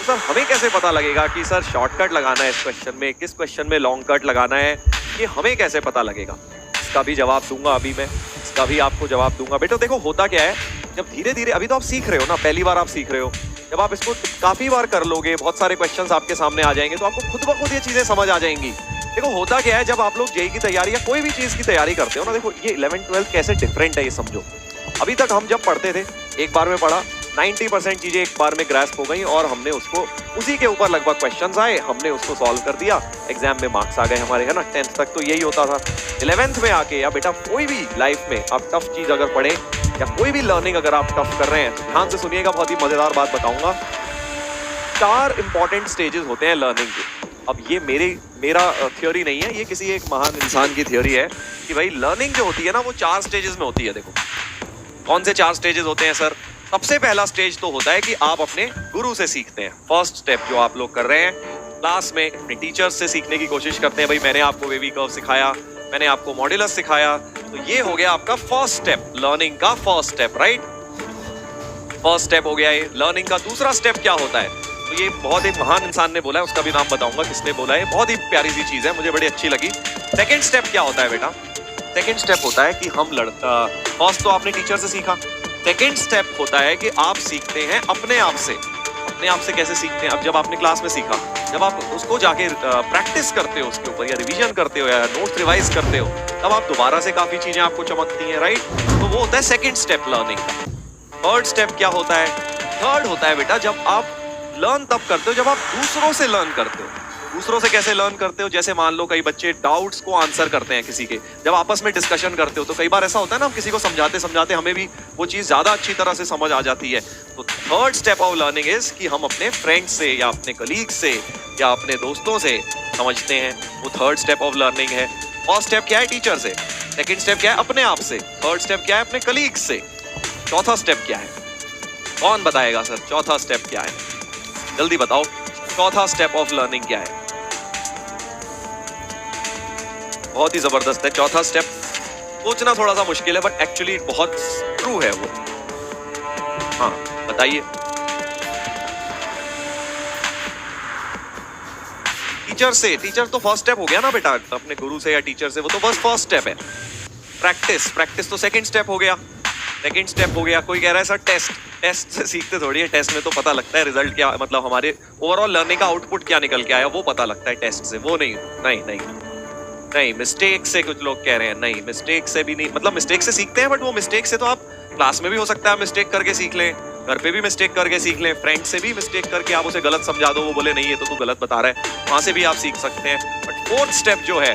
Sir हमें कैसे पता लगेगा कि सर शॉर्टकट लगाना है इस क्वेश्चन में, किस क्वेश्चन में लॉन्ग कट लगाना है, ये हमें कैसे पता लगेगा? इसका भी जवाब दूंगा अभी मैं, इसका भी आपको जवाब दूंगा। बेटा देखो होता क्या है, जब धीरे धीरे, अभी तो आप सीख रहे हो ना, पहली बार आप सीख रहे हो, जब आप इसको काफी बार कर लोगे, बहुत सारे क्वेश्चंस आपके सामने आ जाएंगे, तो आपको खुद ब खुद ये चीजें समझ आ जाएंगी। देखो होता क्या है, जब आप लोग जेईई की तैयारी या कोई भी चीज की तैयारी करते हो ना, देखो ये 11th-12th कैसे डिफरेंट है ये समझो। अभी तक हम जब पढ़ते थे, एक बार में पढ़ा, 90% चीजें एक बार में ग्रैस्प हो गई और हमने उसको, उसी के ऊपर लगभग क्वेश्चंस आए, हमने उसको सॉल्व कर दिया, एग्जाम में मार्क्स आ गए हमारे, है ना। 10th तक तो यही होता था। 11th में आके या बेटा कोई भी लाइफ में आप टफ चीज अगर पढ़े या कोई भी लर्निंग अगर आप टफ कर रहे हैं, तो ध्यान से सुनिएगा, बहुत ही मजेदार बात बताऊंगा। 4 इंपॉर्टेंट स्टेजेस होते हैं लर्निंग के। अब ये मेरा थ्योरी नहीं है, ये किसी एक महान इंसान की थ्योरी है कि भाई लर्निंग जो होती है ना वो 4 स्टेजेस में होती है। देखो कौन से 4 स्टेजेस होते हैं सर? सबसे पहला स्टेज तो होता है कि आप अपने गुरु से सीखते हैं। फर्स्ट स्टेप जो आप लोग कर रहे हैं क्लास में, अपने टीचर्स से सीखने की कोशिश करते हैं। भाई मैंने आपको वेवी कर्व सिखाया, मैंने आपको मॉड्यूलस सिखाया, तो ये हो गया आपका फर्स्ट स्टेप, लर्निंग का first step, right. First step हो गया ये। लर्निंग का दूसरा स्टेप क्या होता है? तो ये बहुत एक महान इंसान ने बोला है, उसका भी नाम बताऊंगा किसने बोला है, बहुत ही प्यारी सी चीज है, मुझे बड़ी अच्छी लगी। सेकंड स्टेप क्या होता है बेटा? सेकंड स्टेप होता है कि हम फर्स्ट तो आपने टीचर से सीखा, सेकंड स्टेप होता है कि आप सीखते हैं अपने आप से। अपने आप से कैसे सीखते हैं? अब जब आपने क्लास में सीखा, जब आप उसको जाके प्रैक्टिस करते हो उसके ऊपर, या रिवीजन करते हो या नोट्स रिवाइज करते हो, तब आप दोबारा से काफी चीजें आपको चमकती हैं, राइट। तो वो होता है सेकंड स्टेप लर्निंग का। थर्ड स्टेप क्या होता है? थर्ड होता है बेटा जब आप लर्न तब करते हो जब आप दूसरों से लर्न करते हो। दूसरों से कैसे लर्न करते हो? जैसे मान लो कई बच्चे डाउट्स को आंसर करते हैं किसी के, जब आपस में डिस्कशन करते हो तो कई बार ऐसा होता है ना, हम किसी को समझाते समझाते हमें भी वो चीज ज्यादा अच्छी तरह से समझ आ जाती है। तो third step of learning is कि हम अपने फ्रेंड्स से या अपने कलीग से या अपने दोस्तों से समझते हैं, वो थर्ड स्टेप ऑफ लर्निंग है। फर्स्ट स्टेप क्या है? टीचर से। सेकेंड स्टेप क्या है? अपने आप से। थर्ड स्टेप क्या है? अपने कलीग से। चौथा स्टेप क्या है? कौन बताएगा सर चौथा स्टेप क्या है? जल्दी बताओ, चौथा स्टेप ऑफ लर्निंग क्या है? बहुत ही जबरदस्त है चौथा स्टेप। सोचना थोड़ा सा मुश्किल है बट एक्चुअली बहुत ट्रू है वो। हाँ बताइए। टीचर से। टीचर तो फर्स्ट स्टेप हो गया ना बेटा, अपने गुरु से या टीचर से, वो तो बस फर्स्ट स्टेप है। प्रैक्टिस। प्रैक्टिस तो सेकंड स्टेप हो गया। सेकंड स्टेप हो गया। कोई कह रहा है सर टेस्ट। टेस्ट से सीखते थोड़ी है, टेस्ट में तो पता लगता है रिजल्ट क्या, मतलब हमारे ओवरऑल लर्निंग का आउटपुट क्या निकल के आया वो पता लगता है टेस्ट से, वो नहीं। नहीं नहीं नहीं, मिस्टेक से कुछ लोग कह रहे हैं, नहीं मिस्टेक से भी नहीं, मतलब मिस्टेक से सीखते हैं बट वो मिस्टेक से तो आप क्लास में भी हो सकता है मिस्टेक करके सीख लें, घर पे भी मिस्टेक करके सीख लें, फ्रेंड से भी मिस्टेक करके आप उसे गलत समझा दो, वो बोले नहीं ये तो तू गलत बता रहा है, वहां से भी आप सीख सकते हैं। बट फोर्थ स्टेप जो है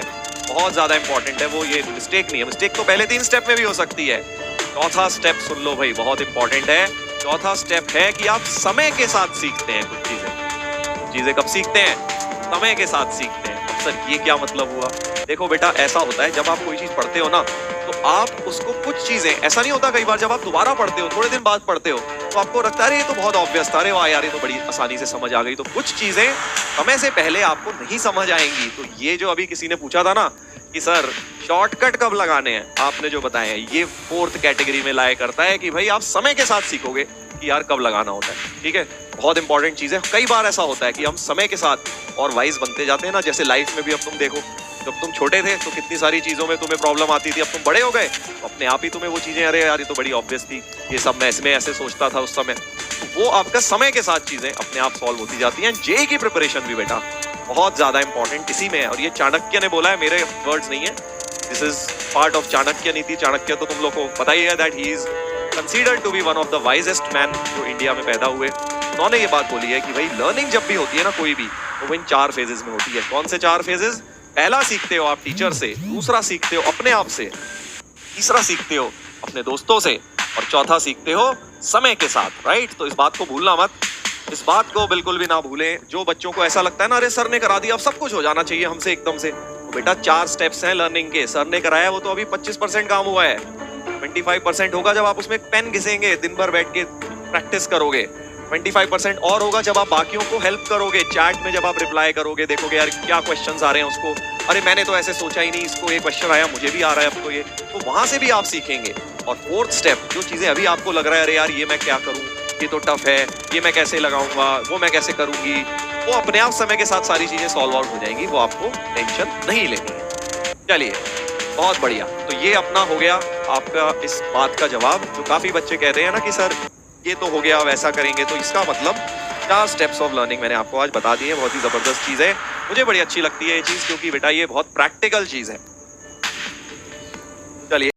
बहुत ज्यादा इंपॉर्टेंट है, वो ये मिस्टेक नहीं है। मिस्टेक तो पहले 3 स्टेप में भी हो सकती है। चौथा स्टेप सुन लो भाई, बहुत इंपॉर्टेंट है। चौथा स्टेप है कि आप समय के साथ सीखते हैं कुछ चीजें। चीजें कब सीखते हैं? समय के साथ सीखते हैं। अब सर ये क्या मतलब हुआ? देखो बेटा ऐसा होता है जब आप कोई चीज पढ़ते हो ना, तो आप उसको कुछ चीजें, ऐसा नहीं होता कई बार जब आप दोबारा पढ़ते हो, थोड़े दिन बाद पढ़ते हो, तो आपको लगता है ये तो बहुत ऑब्वियस था, अरे वाह यार ये तो बड़ी आसानी से समझ आ गई। तो कुछ चीजें समय से पहले आपको नहीं समझ आएंगी। तो ये जो अभी किसी ने पूछा था ना कि सर शॉर्टकट कब लगाने हैं, आपने जो बताया है ये फोर्थ कैटेगरी में लाया करता है कि भाई आप समय के साथ सीखोगे कि यार कब लगाना होता है। ठीक है, बहुत इंपॉर्टेंट चीज है। कई बार ऐसा होता है कि हम समय के साथ और वाइज बनते जाते हैं ना, जैसे लाइफ में भी अब तुम देखो, जब तुम छोटे थे तो कितनी सारी चीजों में तुम्हें प्रॉब्लम आती थी, अब तुम बड़े हो गए तो अपने आप ही तुम्हें वो चीजें, अरे यार ये तो बड़ी ऑब्वियस थी, ये सब मैं इसमें ऐसे सोचता था उस समय। तो वो आपका समय के साथ चीजें अपने आप सॉल्व होती जाती हैं। जेईई की प्रिपरेशन भी बेटा बहुत ज्यादा इंपॉर्टेंट इसी में है, और ये चाणक्य ने बोला है, मेरे वर्ड्स नहीं है, this is part of Chanakya Niti. Chanakya तो तुम लोग को पता ही है that he is considered to be one of the wisest man जो इंडिया में पैदा हुए। उन्होंने ये बात बोली है कि भाई लर्निंग जब भी होती है ना कोई भी, तो वो इन 4 फेजेस में होती है। कौन से 4 फेजेस? पहला सीखते हो आप टीचर से, दूसरा सीखते हो अपने आप से, तीसरा सीखते हो अपने दोस्तों से, और चौथा सीखते हो समय के साथ, राइट। तो इस बात को भूलना मत, इस बात को बिल्कुल भी ना भूलें। जो बच्चों को ऐसा लगता है ना, अरे सर ने करा दिया अब सब कुछ हो जाना चाहिए हमसे एकदम से, तो बेटा 4 स्टेप्स हैं लर्निंग के। सर ने कराया वो तो अभी 25% काम हुआ है, 25% होगा जब आप उसमें पेन घिसेंगे, दिन भर बैठ के प्रैक्टिस करोगे। 25% और होगा जब आप बाकियों को हेल्प करोगे, चैट में जब आप रिप्लाई करोगे, देखोगे यार क्या क्वेश्चंस आ रहे हैं उसको, अरे मैंने तो ऐसे सोचा ही नहीं, इसको ये क्वेश्चन आया, मुझे भी आ रहा है अब तो ये, तो वहां से भी आप सीखेंगे। और फोर्थ स्टेप, जो चीजें अभी आपको लग रहा है अरे यार ये मैं क्या करूं, ये तो टफ है, ये मैं कैसे लगाऊंगा, वो मैं कैसे करूंगी, वो अपने आप समय के साथ सारी चीजें सॉल्व आउट हो जाएंगी, वो आपको टेंशन नहीं लेनी है। चलिए, बहुत बढ़िया। तो ये अपना हो गया आपका इस बात का जवाब। जो काफी बच्चे कह रहे हैं ना कि सर ये तो हो गया, वैसा करेंगे, तो इसका मतलब 4 स्टेप्स ऑफ लर्निंग मैंने आपको आज बता दिए। बहुत ही जबरदस्त चीज है, मुझे बड़ी अच्छी लगती है ये चीज, क्योंकि बेटा ये बहुत प्रैक्टिकल चीज है। चलिए।